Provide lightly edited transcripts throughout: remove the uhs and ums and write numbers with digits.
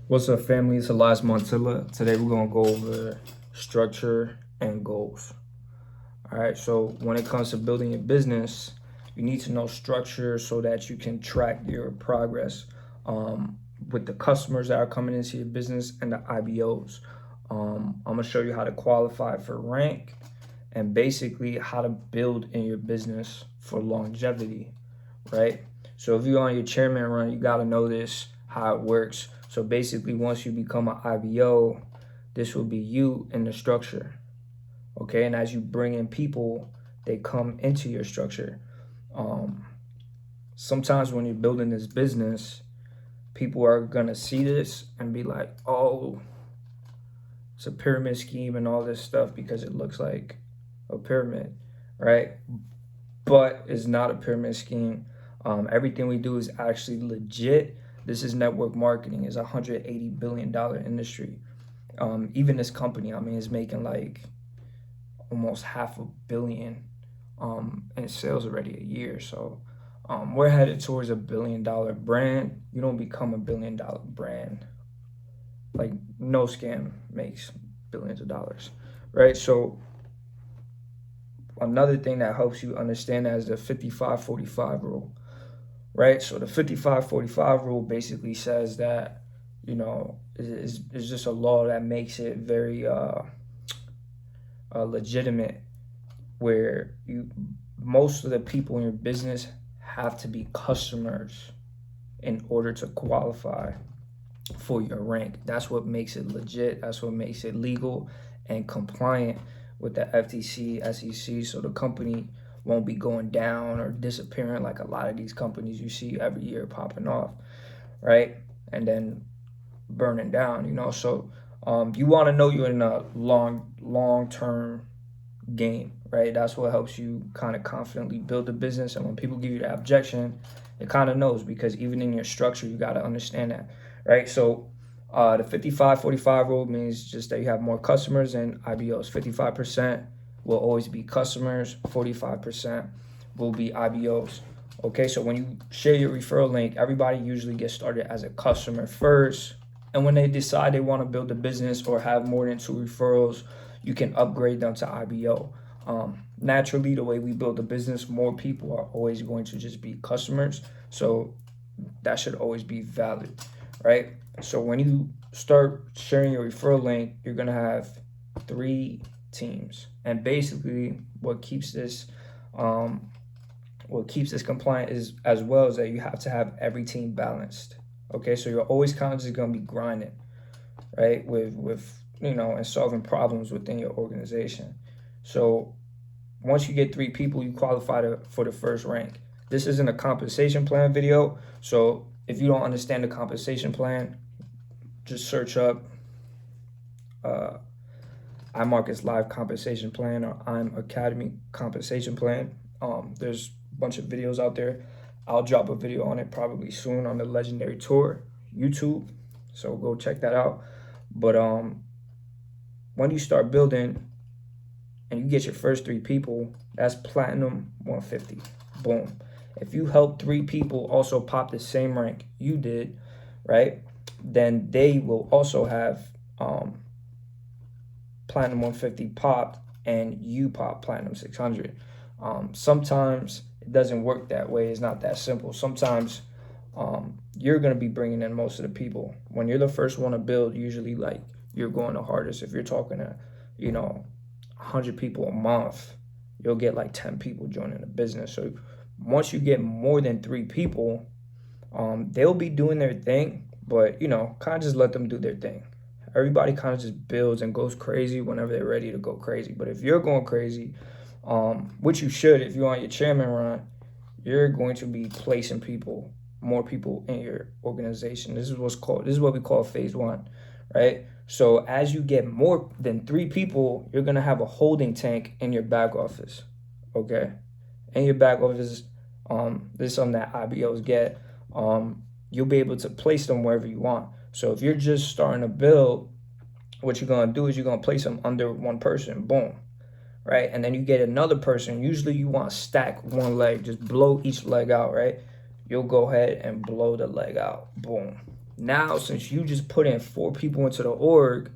What's up, family? It's Elias Montilla. Today we're going to go over structure and goals. All right, so when it comes to building your business, you need to know structure so that you can track your progress with the customers that are coming into your business and the IBOs. I'm going to show you how to qualify for rank and basically how to build in your business for longevity, right? So if you're on your chairman run, you got to know this, how it works. So basically, once you become an IBO, this will be you in the structure, okay? And as you bring in people, they come into your structure. Sometimes when you're building this business, people are gonna see this and be like, oh, it's a pyramid scheme and all this stuff because it looks like a pyramid, right? But it's not a pyramid scheme. Everything we do is actually legit. This is network marketing. It's a $180 billion industry. Even this company, I mean, is making like almost $500 million in sales already a year. So we're headed towards $1 billion brand. You don't become $1 billion brand. Like, no scam makes billions of dollars, right? So another thing that helps you understand that is the 55-45 rule, right? So the 55-45 rule basically says that, you know, it's just a law that makes it very legitimate, where most of the people in your business have to be customers in order to qualify for your rank. That's what makes it legit. That's what makes it legal and compliant with the FTC, SEC, so the company won't be going down or disappearing like a lot of these companies you see every year popping off, right? And then burning down, you know. So you want to know you're in a long-term game, right? That's what helps you kind of confidently build a business. And when people give you that objection, it kind of knows, because even in your structure, you got to understand that, right? So the 55-45 rule means just that you have more customers and IBOs. 55% will always be customers, 45% will be IBOs. Okay, so when you share your referral link, everybody usually gets started as a customer first. And when they decide they want to build a business or have more than 2 referrals, you can upgrade them to IBO. Naturally, the way we build a business, more people are always going to just be customers. So that should always be valid, right? So when you start sharing your referral link, you're going to have 3 teams. And basically what keeps this compliant is as well is that you have to have every team balanced. Okay, so you're always kind of just going to be grinding, right, with you know, and solving problems within your organization. So once you get 3 people, you qualify for the first rank. This isn't a compensation plan video, so if you don't understand the compensation plan, just search up iMarket's live compensation plan or I'm Academy compensation plan. There's a bunch of videos out there. I'll drop a video on it probably soon on the Legendary Tour YouTube, so go check that out. But when you start building and you get your first 3 people, that's platinum 150. Boom. If you help 3 people also pop the same rank you did, right, then they will also have platinum 150 popped and you pop platinum 600. Sometimes it doesn't work that way. It's not that simple. Sometimes you're going to be bringing in most of the people. When you're the first one to build, usually like you're going the hardest. If you're talking to, you know, 100 people a month, you'll get like 10 people joining the business. So once you get more than 3 people, they'll be doing their thing, but, you know, kind of just let them do their thing. Everybody kind of just builds and goes crazy whenever they're ready to go crazy. But if you're going crazy, which you should, if you're on your chairman run, you're going to be placing people, more people in your organization. This is what we call phase 1, right? So as you get more than 3 people, you're going to have a holding tank in your back office, okay? In your back office, this is something that IBOs get. You'll be able to place them wherever you want. So if you're just starting to build, what you're going to do is you're going to place them under 1 person, boom, right? And then you get another person. Usually you want to stack 1 leg, just blow each leg out, right? You'll go ahead and blow the leg out, boom. Now, since you just put in 4 people into the org,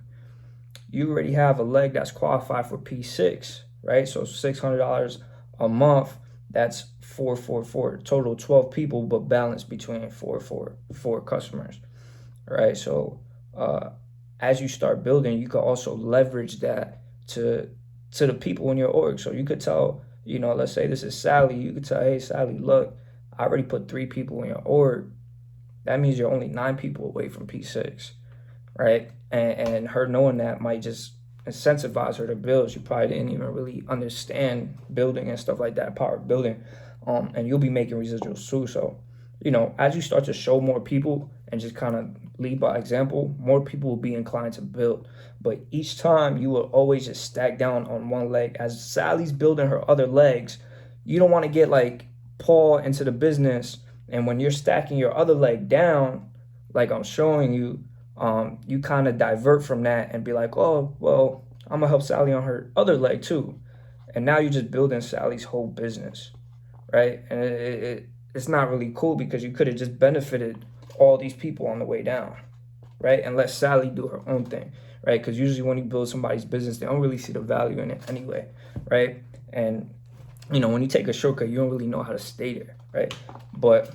you already have a leg that's qualified for P6, right? So $600 a month, that's 444, total 12 people, but balanced between four customers, right? So as you start building, you can also leverage that to the people in your org. So you could tell, let's say this is Sally, you could tell, hey, Sally, look, I already put 3 people in your org. That means you're only 9 people away from P6, right? And her knowing that might just incentivize her to build. She probably didn't even really understand building and stuff like that, power of building. And you'll be making residuals too. So, as you start to show more people and just kind of lead by example, more people will be inclined to build. But each time you will always just stack down on one leg. As Sally's building her other legs, you don't want to get like Paul into the business. And when you're stacking your other leg down, like I'm showing you, you kind of divert from that and be like, oh, well, I'm gonna help Sally on her other leg too. And now you're just building Sally's whole business, right? And it's not really cool because you could have just benefited all these people on the way down, right? And let Sally do her own thing, right? Because usually when you build somebody's business, they don't really see the value in it anyway, right? And, when you take a shortcut, you don't really know how to stay there, right? But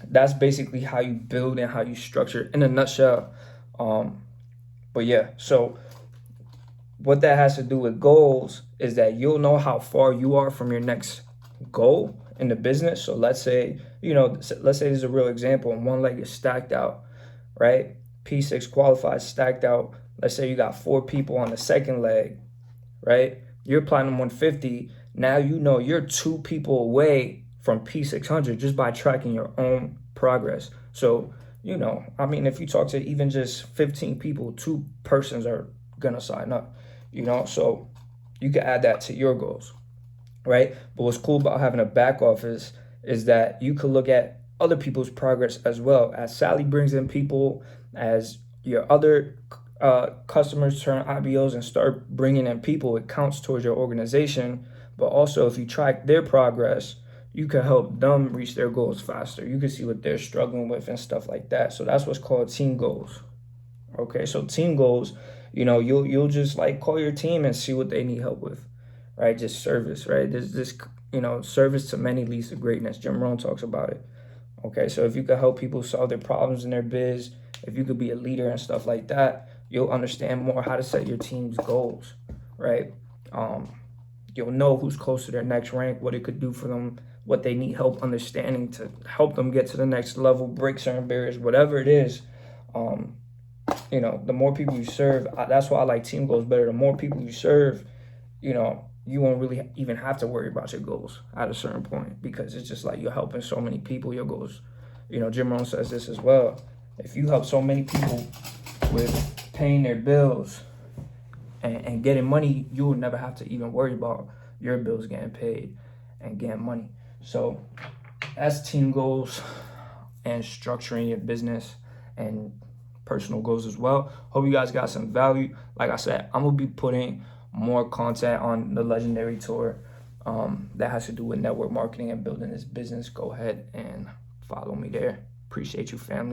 that's basically how you build and how you structure in a nutshell. But yeah, so what that has to do with goals is that you'll know how far you are from your next goal in the business. So let's say this is a real example, and one leg is stacked out, right? P6 qualified, stacked out. Let's say you got 4 people on the second leg, right? You're platinum 150. Now you're 2 people away from P600 just by tracking your own progress. So, if you talk to even just 15 people, 2 persons are gonna sign up, so you can add that to your goals, right? But what's cool about having a back office is that you could look at other people's progress as well. As Sally brings in people, as your other customers turn IBOs and start bringing in people, it counts towards your organization. But also, if you track their progress, you can help them reach their goals faster. You can see what they're struggling with and stuff like that. So that's what's called team goals. Okay, so team goals, you'll just like call your team and see what they need help with, right? Just service, right? This service to many leads to greatness. Jim Rohn talks about it. Okay, so if you could help people solve their problems in their biz, if you could be a leader and stuff like that, you'll understand more how to set your team's goals, right? You'll know who's close to their next rank, what it could do for them, what they need help understanding to help them get to the next level, break certain barriers, whatever it is. The more people you serve, that's why I like team goals better. The more people you serve, you won't really even have to worry about your goals at a certain point, because it's just like you're helping so many people. Your goals, Jim Rohn says this as well. If you help so many people with paying their bills and getting money, you will never have to even worry about your bills getting paid and getting money. So that's team goals and structuring your business and personal goals as well. Hope you guys got some value. Like I said, I'm gonna be putting more content on the Legendary Tour that has to do with network marketing and building this business. Go ahead and follow me there. Appreciate you, family.